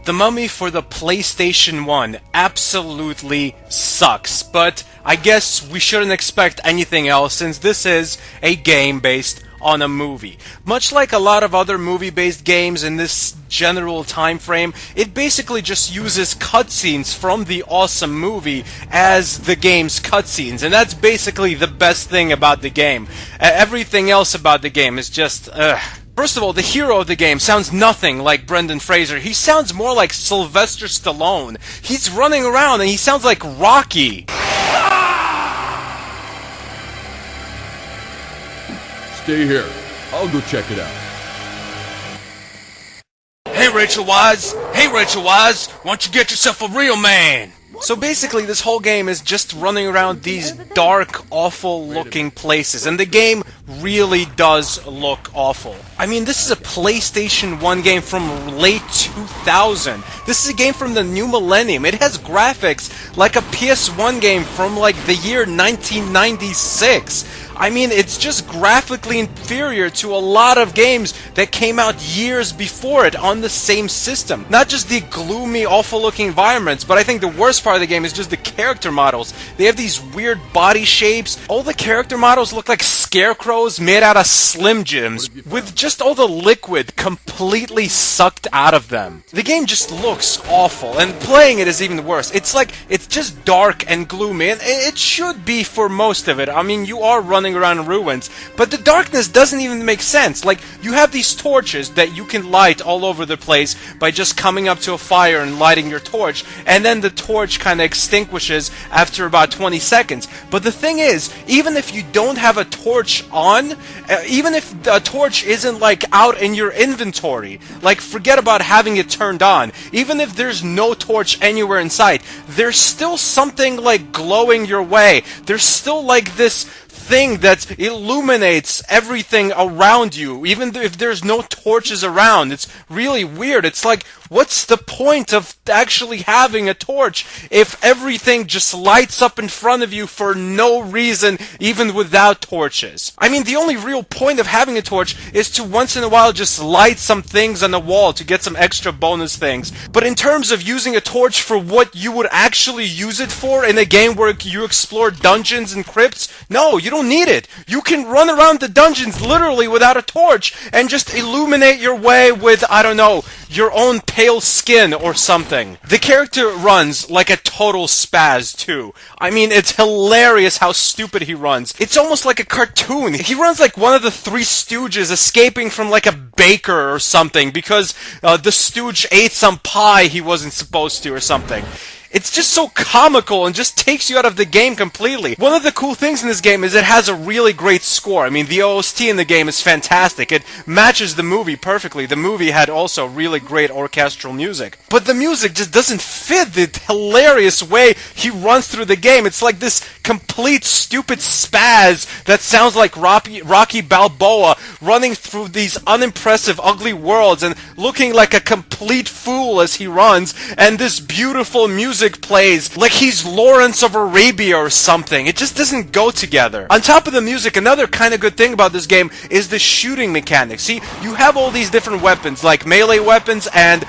The Mummy for the PlayStation 1 absolutely sucks, but I guess we shouldn't expect anything else since this is a game based on a movie. Much like a lot of other movie-based games in this general time frame, it basically just uses cutscenes from the awesome movie as the game's cutscenes, and that's basically the best thing about the game. Everything else about the game is just, First of all, the hero of the game sounds nothing like Brendan Fraser. He sounds more like Sylvester Stallone. He's running around and he sounds like Rocky. Stay here. I'll go check it out. Hey Rachel Wise, why don't you get yourself a real man? So basically this whole game is just running around these dark, awful looking places, and the game really does look awful. I mean, this is a PlayStation 1 game from late 2000. This is a game from the new millennium. It has graphics like a PS1 game from like the year 1996. I mean, it's just graphically inferior to a lot of games that came out years before it on the same system. Not just the gloomy, awful-looking environments, but I think the worst part of the game is just the character models. They have these weird body shapes. All the character models look like scarecrows made out of Slim Jims, with just all the liquid completely sucked out of them. The game just looks awful, and playing it is even worse. It's just dark and gloomy, and it should be for most of it. I mean, you are running around in ruins, but the darkness doesn't even make sense. Like, you have these torches that you can light all over the place by just coming up to a fire and lighting your torch, and then the torch kind of extinguishes after about 20 seconds. But the thing is, even if you don't have a torch on, even if the torch isn't like out in your inventory, like forget about having it turned on, even if there's no torch anywhere in sight, there's still something like glowing your way. There's still like this thing that illuminates everything around you, even if there's no torches around. It's really weird. It's like, what's the point of actually having a torch if everything just lights up in front of you for no reason, even without torches? I mean, the only real point of having a torch is to once in a while just light some things on the wall to get some extra bonus things. But in terms of using a torch for what you would actually use it for in a game where you explore dungeons and crypts, no, you don't need it. You can run around the dungeons literally without a torch and just illuminate your way with, I don't know, your own pale skin or something. The character runs like a total spaz too. I mean, it's hilarious how stupid he runs. It's almost like a cartoon. He runs like one of the Three Stooges escaping from like a baker or something because the stooge ate some pie he wasn't supposed to or something. It's just so comical and just takes you out of the game completely. One of the cool things in this game is it has a really great score. I mean, the OST in the game is fantastic. It matches the movie perfectly. The movie had also really great orchestral music. But the music just doesn't fit the hilarious way he runs through the game. It's like this complete stupid spaz that sounds like Rocky Balboa running through these unimpressive, ugly worlds and looking like a complete fool as he runs, and this beautiful music plays like he's Lawrence of Arabia or something. It just doesn't go together. On top of the music, another kind of good thing about this game is the shooting mechanics. See, you have all these different weapons, like melee weapons and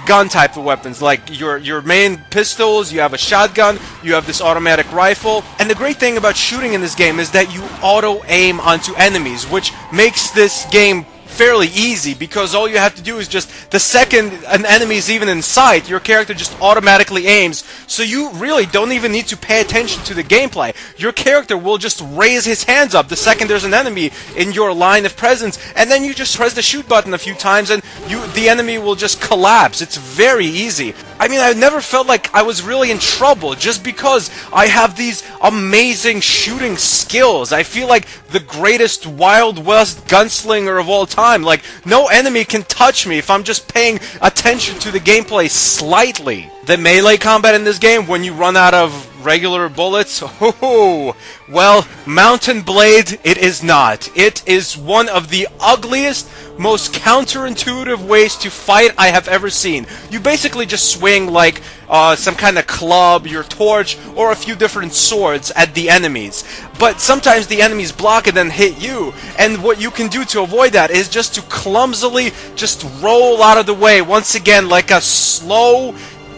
gun type of weapons, like your main pistols, you have a shotgun, you have this automatic rifle, and the great thing about shooting in this game is that you auto-aim onto enemies, which makes this game fairly easy, because all you have to do is just, the second an enemy is even in sight, your character just automatically aims, so you really don't even need to pay attention to the gameplay. Your character will just raise his hands up the second there's an enemy in your line of presence, and then you just press the shoot button a few times and the enemy will just collapse. It's very easy. I mean, I never felt like I was really in trouble just because I have these amazing shooting skills. I feel like the greatest Wild West gunslinger of all time. Like, no enemy can touch me if I'm just paying attention to the gameplay slightly. The melee combat in this game, when you run out of regular bullets? Oh, well, Mountain Blade, it is not. It is one of the ugliest, most counterintuitive ways to fight I have ever seen. You basically just swing like some kind of club, your torch, or a few different swords at the enemies. But sometimes the enemies block and then hit you, and what you can do to avoid that is just to clumsily just roll out of the way, once again, like a slow,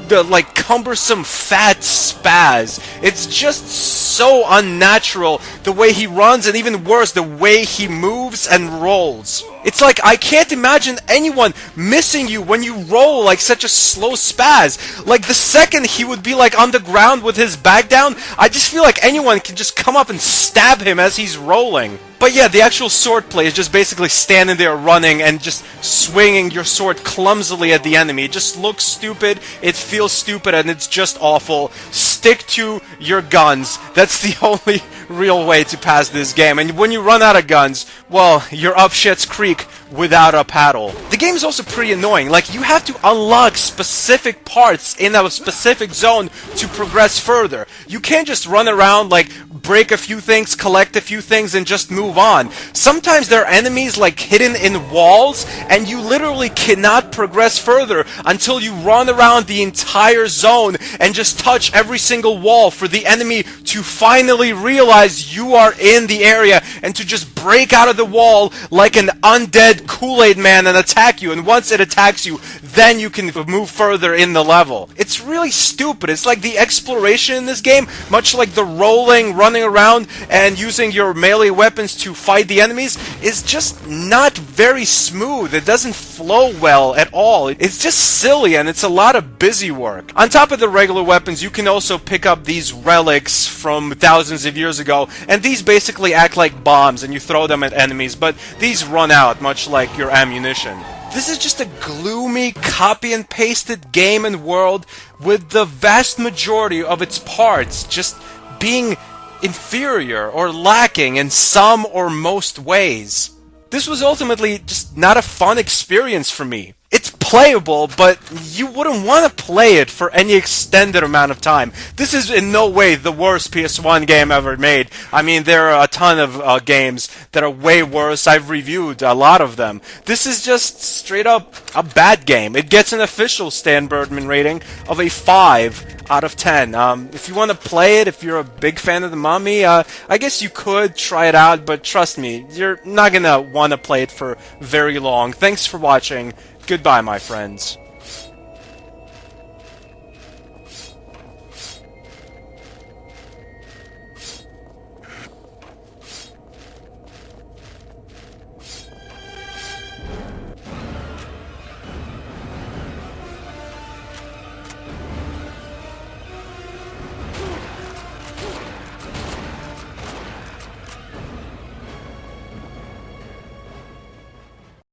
like cumbersome fat spaz. It's just so unnatural the way he runs, and even worse, the way he moves and rolls. It's like I can't imagine anyone missing you when you roll like such a slow spaz. Like the second he would be like on the ground with his back down, I just feel like anyone can just come up and stab him as he's rolling. But yeah, the actual sword play is just basically standing there running and just swinging your sword clumsily at the enemy. It just looks stupid, it feels stupid, and it's just awful. Stick to your guns. That's the only real way to pass this game. And when you run out of guns, well, you're up shit's creek without a paddle. The game is also pretty annoying. Like, you have to unlock specific parts in a specific zone to progress further. You can't just run around, like, break a few things, collect a few things, and just move on. Sometimes there are enemies, like, hidden in walls, and you literally cannot progress further until you run around the entire zone and just touch every single wall for the enemy to finally realize you are in the area and to just break out of the wall like an undead Kool-Aid man and attack you. And once it attacks you, then you can move further in the level. It's really stupid. It's like the exploration in this game, much like the rolling, running around, and using your melee weapons to fight the enemies, is just not very smooth. It doesn't flow well at all. It's just silly, and it's a lot of busy work. On top of the regular weapons, you can also pick up these relics from thousands of years ago, and these basically act like bombs, and you throw them at enemies, but these run out, much like your ammunition. This is just a gloomy, copy and pasted game and world with the vast majority of its parts just being inferior or lacking in some or most ways. This was ultimately just not a fun experience for me. It's playable, but you wouldn't want to play it for any extended amount of time. This is in no way the worst PS1 game ever made. I mean, there are a ton of games that are way worse. I've reviewed a lot of them. This is just straight up a bad game. It gets an official stanburdman rating of a 5 out of 10. If you want to play it, if you're a big fan of the Mummy, I guess you could try it out, but trust me, you're not gonna want to play it for very long. Thanks for watching. Goodbye, my friends.